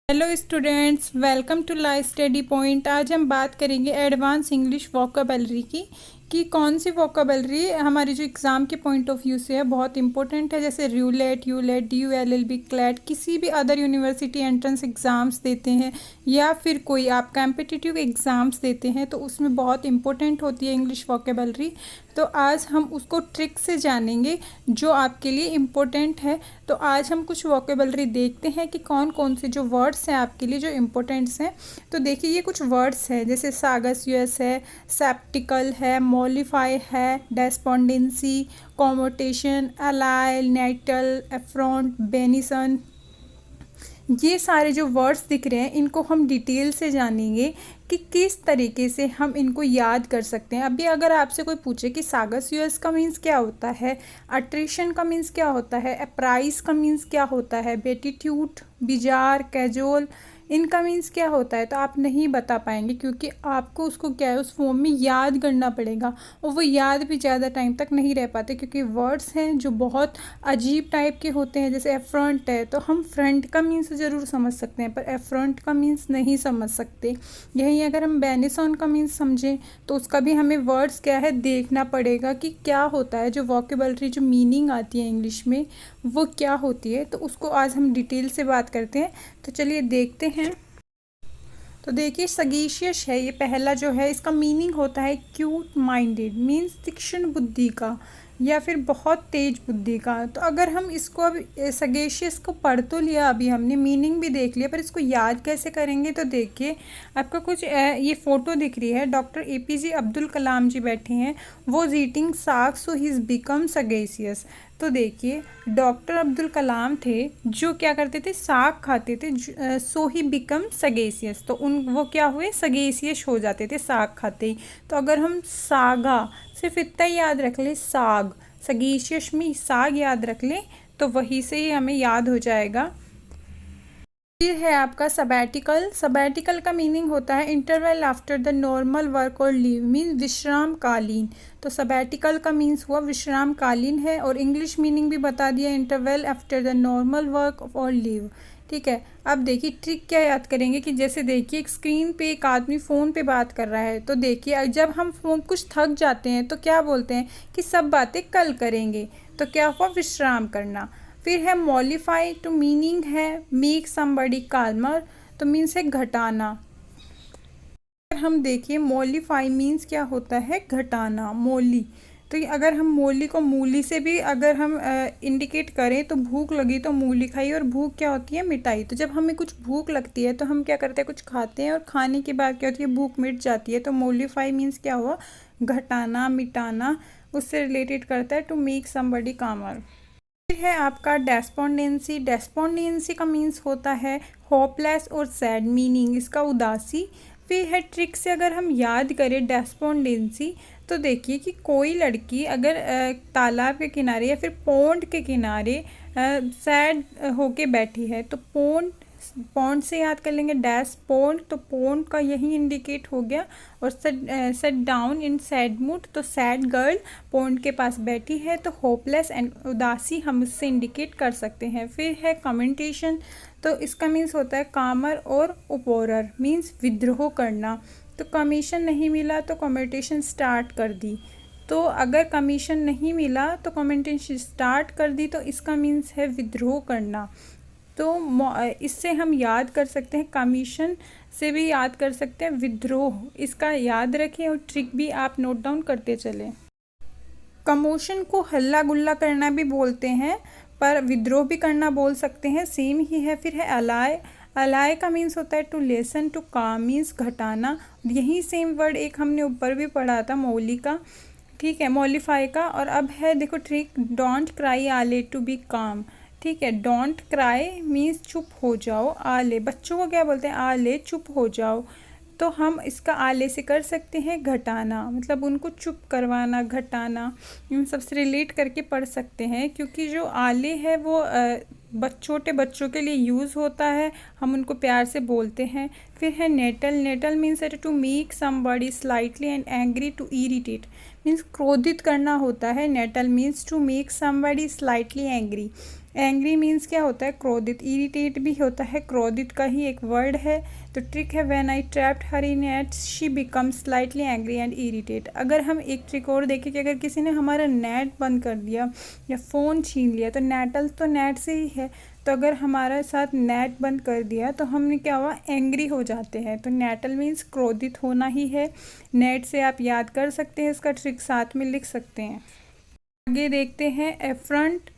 Hello students, welcome to live study point. आज हम बात करेंगे एडवांस इंग्लिश वोकेबलरी की कि कौन सी वोकेबलरी हमारी जो एग्ज़ाम के पॉइंट ऑफ व्यू से है बहुत इंपॉर्टेंट है। जैसे र्यूलेट, यूलेट, DULLB, क्लैट, किसी भी अदर यूनिवर्सिटी एंट्रेंस एग्ज़ाम्स देते हैं या फिर कोई आप कॉम्पिटिटिव एग्ज़ाम्स देते हैं तो उसमें बहुत इंपॉर्टेंट होती है इंग्लिश वोकेबलरी। तो आज हम उसको ट्रिक से जानेंगे जो आपके लिए इम्पोर्टेंट है। तो आज हम कुछ वोकेबलरी देखते हैं कि कौन कौन से जो वर्ड्स हैं आपके लिए जो इम्पोर्टेंट्स हैं। तो देखिए ये कुछ वर्ड्स हैं जैसे सागस यूएस है, सेप्टिकल है, मॉलिफाई है, डेस्पोंडेंसी, कॉमोटेशन, अलाइल, नेटल, एफ्रॉन्ट, बेनिसन। ये सारे जो वर्ड्स दिख रहे हैं इनको हम डिटेल से जानेंगे कि किस तरीके से हम इनको याद कर सकते हैं। अभी अगर आपसे कोई पूछे कि सागस यूएस का मीन्स क्या होता है, अट्रिशन का मीन्स क्या होता है, अप्राइस का मीन्स क्या होता है, बेटिट्यूड, बिजार, कैजुअल, इनका मीन्स क्या होता है, तो आप नहीं बता पाएंगे क्योंकि आपको उसको क्या है उस फॉर्म में याद करना पड़ेगा और वो याद भी ज़्यादा टाइम तक नहीं रह पाते क्योंकि वर्ड्स हैं जो बहुत अजीब टाइप के होते हैं। जैसे एफ्रंट है तो हम फ्रंट का मीन्स ज़रूर समझ सकते हैं पर एफ्रंट का मीन्स नहीं समझ सकते। यही अगर हम बेनिसन का मीन्स समझें तो उसका भी हमें वर्ड्स क्या है देखना पड़ेगा कि क्या होता है, जो वोकेबलरी जो मीनिंग आती है इंग्लिश में वो क्या होती है। तो उसको आज हम डिटेल से बात करते हैं। तो चलिए देखते हैं। तो देखिए सगीशियस है ये पहला जो है, इसका मीनिंग होता है क्यूट माइंडेड, मीन्स तीक्ष्ण बुद्धि का या फिर बहुत तेज बुद्धि का। तो अगर हम इसको अब सगेशियस को पढ़ तो लिया, अभी हमने मीनिंग भी देख लिया, पर इसको याद कैसे करेंगे। तो देखिए आपका कुछ ये फ़ोटो दिख रही है, डॉक्टर APJ अब्दुल कलाम जी बैठे हैं, वो इज ईटिंग साग सो ही इज़ बिकम सगेशियस। तो देखिए डॉक्टर अब्दुल कलाम थे जो क्या करते थे, साग खाते थे, सो ही बिकम सगेशियस, तो वो क्या हुए, सगेशियस हो जाते थे साग खाते ही। तो अगर हम सागा सिर्फ इतना ही याद रख लें, साग, सगेशियस में साग याद रख लें तो वही से ही हमें याद हो जाएगा। फिर है आपका सबैटिकल। सबैटिकल का मीनिंग होता है interval after the normal work और लीव, मीन्स विश्राम कालीन। तो सबैटिकल का मीन्स हुआ विश्राम कालीन है और इंग्लिश मीनिंग भी बता दिया, interval after the normal work और लीव। ठीक है, अब देखिए ट्रिक क्या याद करेंगे कि जैसे देखिए एक स्क्रीन पे एक आदमी फ़ोन पे बात कर रहा है, तो देखिए जब हम फ़ोन कुछ थक जाते हैं तो क्या बोलते हैं कि सब बातें कल करेंगे, तो क्या हुआ, विश्राम करना। फिर है मॉलिफाई, टू मीनिंग है मेक समबडी काल्मर, तो मीन्स है घटाना। अगर हम देखिए मॉलिफाई मीन्स क्या होता है, घटाना, मोली। तो अगर हम मोली को मूली से भी अगर हम इंडिकेट करें तो भूख लगी तो मूली खाई, और भूख क्या होती है, मिटाई। तो जब हमें कुछ भूख लगती है तो हम क्या करते हैं, कुछ खाते हैं और खाने के बाद क्या होती है, भूख मिट जाती है। तो मॉलिफाई मीन्स क्या हुआ, घटाना, मिटाना, उससे रिलेटेड करता है टू मेक समबडी कामर। फिर है आपका डेस्पोंडेंसी। डेस्पोंडेंसी का मीन्स होता है होपलेस और सैड, मीनिंग इसका उदासी। फिर है ट्रिक से अगर हम याद करें डेस्पोंडेंसी, तो देखिए कि कोई लड़की अगर तालाब के किनारे या फिर पोंड के किनारे सैड होके बैठी है तो पोंड, पॉन्ड से याद कर लेंगे, डैश पोंड, तो पोंड का यही इंडिकेट हो गया। और set down in sad mood, तो सैड गर्ल पोंड के पास बैठी है, तो होपलेस एंड उदासी हम इससे इंडिकेट कर सकते हैं। फिर है कमेंटेशन, तो इसका मीन्स होता है कामर और उपोरर, मीन्स विद्रोह करना। तो कमीशन नहीं मिला तो कमेंटेशन स्टार्ट कर दी, तो अगर कमीशन नहीं मिला तो कमेंटेशन स्टार्ट कर दी, तो इसका मीन्स है विद्रोह करना। तो इससे हम याद कर सकते हैं, कमीशन से भी याद कर सकते हैं विद्रोह, इसका याद रखें और ट्रिक भी आप नोट डाउन करते चलें। कमोशन को हल्ला गुल्ला करना भी बोलते हैं पर विद्रोह भी करना बोल सकते हैं, सेम ही है। फिर है अलाय। अलाय का मीन्स होता है टू लेसन, टू काम मीन्स घटाना। यही सेम वर्ड एक हमने ऊपर भी पढ़ा था, मौली का, ठीक है, मॉलिफाई का। और अब है देखो ट्रिक, डोंट क्राई आले, टू बी काम। ठीक है, डोंट क्राई मीन्स चुप हो जाओ, आले बच्चों को क्या बोलते हैं, आले चुप हो जाओ। तो हम इसका आले से कर सकते हैं घटाना, मतलब उनको चुप करवाना, घटाना, इन सबसे रिलेट करके पढ़ सकते हैं क्योंकि जो आले है वो छोटे बच्चों के लिए यूज़ होता है, हम उनको प्यार से बोलते हैं। फिर है नेटल। नेटल मीन्स है to make somebody slightly and angry, to irritate, means क्रोधित करना होता है। Nettle means to make somebody slightly angry. Angry means क्या होता है, क्रोधित। इरिटेट भी होता है, क्रोधित का ही एक वर्ड है। तो ट्रिक है, when I trapped her in net she become slightly angry and irritate. अगर हम एक ट्रिक और देखें कि अगर किसी ने हमारा नेट बंद कर दिया या फ़ोन छीन लिया, तो नेटल तो नेट से ही है, तो अगर हमारे साथ नेट बंद कर दिया तो हमने क्या हुआ, एंग्री हो जाते हैं। तो नेटल मीन्स क्रोधित होना ही है। नेट से आप याद कर सकते हैं, इसका ट्रिक साथ में लिख सकते हैं। आगे देखते हैं एफ्रंट।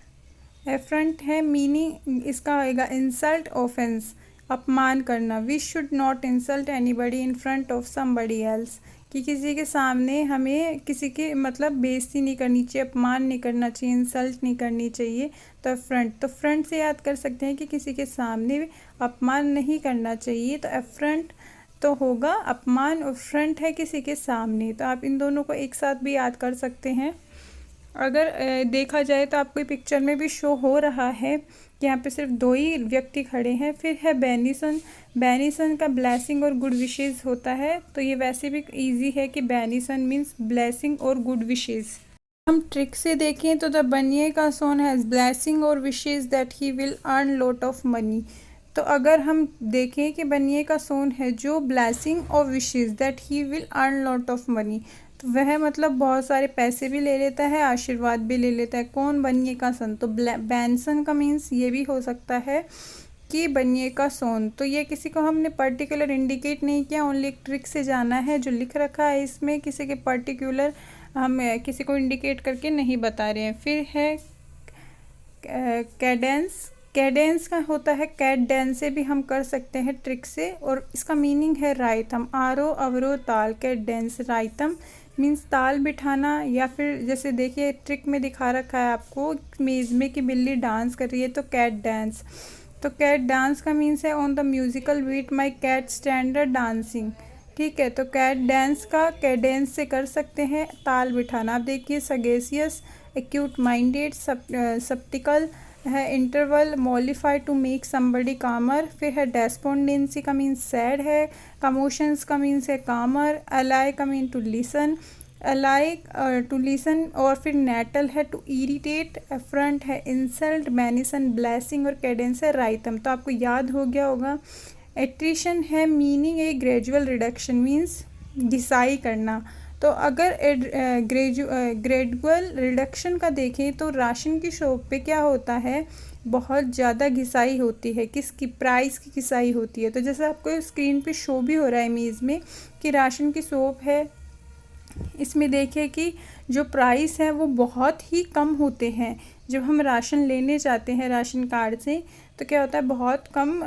एफ्रंट है, मीनिंग इसका होएगा इंसल्ट, ऑफेंस, अपमान करना। We should not insult anybody in front of somebody else, कि किसी के सामने हमें किसी की मतलब बेइज्जती नहीं करनी चाहिए, अपमान नहीं करना चाहिए, इंसल्ट नहीं करनी चाहिए। तो फ्रंट, तो फ्रंट से याद कर सकते हैं कि किसी के सामने अपमान नहीं करना चाहिए। तो एफ्रंट तो होगा अपमान, और फ्रंट है किसी के सामने। तो आप इन दोनों को एक साथ भी याद कर सकते हैं। अगर देखा जाए तो आपको पिक्चर में भी शो हो रहा है कि यहाँ पे सिर्फ 2 ही व्यक्ति खड़े हैं। फिर है बेनिसन। बेनिसन का ब्लेसिंग और गुड विशेज़ होता है, तो ये वैसे भी इजी है कि बेनिसन मीन्स ब्लेसिंग और गुड विशेज़। हम ट्रिक से देखें तो द बनिए का सोन हैज़ ब्लेसिंग और wishes that he will earn lot of money. तो अगर हम देखें कि बनिए का सोन है जो ब्लेसिंग और wishes that he will earn lot of money, तो वह मतलब बहुत सारे पैसे भी ले लेता है, आशीर्वाद भी ले लेता है। कौन, बनिए का सन। तो बैंसन का मीन्स ये भी हो सकता है कि बनिए का सोन। तो ये किसी को हमने पर्टिकुलर इंडिकेट नहीं किया, ओनली एक ट्रिक से जाना है जो लिख रखा है इसमें, किसी के पर्टिकुलर हम किसी को इंडिकेट करके नहीं बता रहे हैं। फिर है कैडेंस। कैडेंस का होता है कैट डांस से भी हम कर सकते हैं ट्रिक से, और इसका मीनिंग है राइथम, आरो अवरो ताल। कैट डांस राइथम मीन्स ताल बिठाना, या फिर जैसे देखिए ट्रिक में दिखा रखा है आपको मेज़ में कि बिल्ली डांस कर रही है, तो कैट डांस। तो कैट डांस का मीन्स है on the musical beat my cat standard dancing. ठीक है, तो कैट डांस का कैडेंस से कर सकते हैं ताल बिठाना। आप देखिए सगेसियस, एक्यूट माइंडेड, सप्टिकल है, इंटरवल, मॉलिफाई टू मेक समबडी कामर। फिर है डेस्पोंडेंसी का मीन्स सैड है, कमोशंस का मीन्स है कामर, अलाई का मीन टू लिसन, अलाई टू लिसन। और फिर नेटल है टू इरिटेट, एफ्रंट है इंसल्ट, मैनिसन ब्लेसिंग, और कैडेंस है राइथम। तो आपको याद हो गया होगा। एट्रिशन है meaning a gradual reduction means घिसाई करना। तो अगर ग्रेजुअल रिडक्शन का देखें तो राशन की शॉप पे क्या होता है, बहुत ज़्यादा घिसाई होती है। किसकी, प्राइस की घिसाई होती है। तो जैसे आपको स्क्रीन पे शो भी हो रहा है इमेज में कि राशन की शॉप है, इसमें देखिए कि जो प्राइस है वो बहुत ही कम होते हैं। जब हम राशन लेने जाते हैं राशन कार्ड से, तो क्या होता है, बहुत कम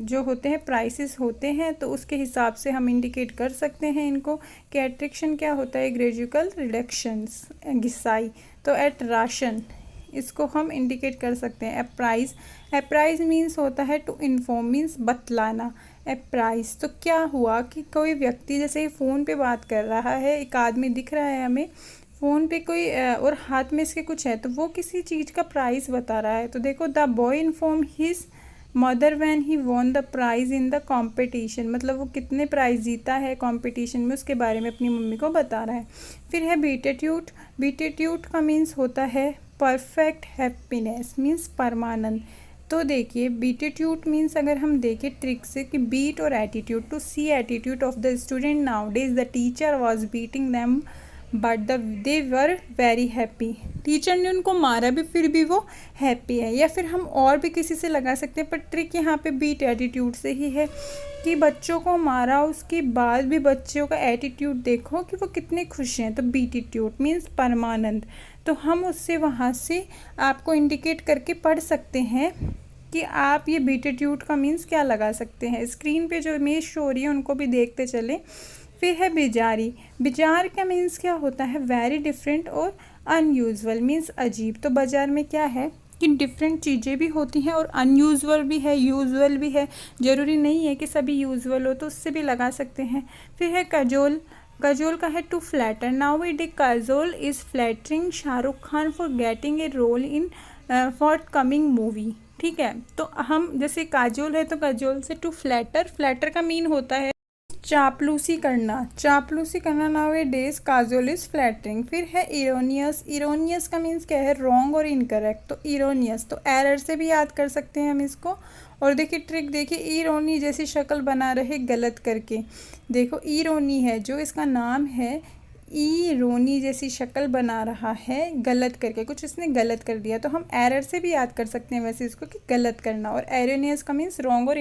जो होते हैं प्राइसेस होते हैं। तो उसके हिसाब से हम इंडिकेट कर सकते हैं इनको कि एट्रिक्शन क्या होता है, ग्रेजुअल रिडक्शंस, घिसाई। तो एट राशन इसको हम इंडिकेट कर सकते हैं। अप्राइज, अप्राइज मीन्स होता है टू इन्फॉर्म मीन्स बतलाना। अप्राइज तो क्या हुआ कि कोई व्यक्ति जैसे फ़ोन पे बात कर रहा है, एक आदमी दिख रहा है हमें फ़ोन पे कोई और हाथ में इसके कुछ है, तो वो किसी चीज़ का प्राइस बता रहा है। तो देखो, the boy inform his mother when he won the price in the competition, मतलब वो कितने प्राइज़ जीता है कॉम्पिटिशन में उसके बारे में अपनी मम्मी को बता रहा है। फिर है बीटेट्यूट। बीटेट्यूट का मीन्स होता है परफेक्ट हैप्पीनेस मीन्स परमानंद। तो देखिए बीटेट्यूट मीन्स अगर हम देखें ट्रिक से कि बीट और attitude, to see attitude of the student nowadays the teacher was beating them but they were very happy. Teacher ने उनको मारा भी फिर भी वो हैप्पी है। या फिर हम और भी किसी से लगा सकते हैं, पर ट्रिक यहाँ पे बीट एटीट्यूड से ही है कि बच्चों को मारा उसके बाद भी बच्चों का एटीट्यूड देखो कि वो कितने खुश हैं। तो बीटीट्यूड मीन्स परमानंद। तो हम उससे वहाँ से आपको इंडिकेट करके पढ़ सकते हैं कि आप ये बीटीट्यूड का मीन्स क्या लगा सकते हैं। स्क्रीन पे जो इमेज शो हो रही है उनको भी देखते चलें। फिर है बिजारी। बिजार का मीन्स क्या होता है, वेरी डिफरेंट और अनयूजुअल मीन्स अजीब। तो बाज़ार में क्या है कि डिफरेंट चीज़ें भी होती हैं और अनयूजुअल भी है, यूजुअल भी है। ज़रूरी नहीं है कि सभी यूजुअल हो, तो उससे भी लगा सकते हैं। फिर है कजोल। कजोल का है to flatter. Now we the Kajol is flattering Shahrukh Khan for getting a role in for coming movie. ठीक है, तो हम जैसे काजोल है तो काजोल से टू फ्लैटर, फ्लैटर का मीन होता है चापलूसी करना nowadays Kajol is flattering. फिर है इरोनियस। इरोनियस का मीन्स क्या है, रॉन्ग और इनकरेक्ट। तो इरोनियस तो एरर से भी याद कर सकते हैं हम इसको। और देखिए ट्रिक देखिए, इरोनी जैसी शक्ल बना रहे गलत करके। देखो इरोनी है जो इसका नाम है, इरोनी जैसी शक्ल बना रहा है गलत करके, कुछ इसने गलत कर दिया। तो हम एरर से भी याद कर सकते हैं वैसे इसको कि गलत करना। और एरोनियस का मीन्स रॉन्ग और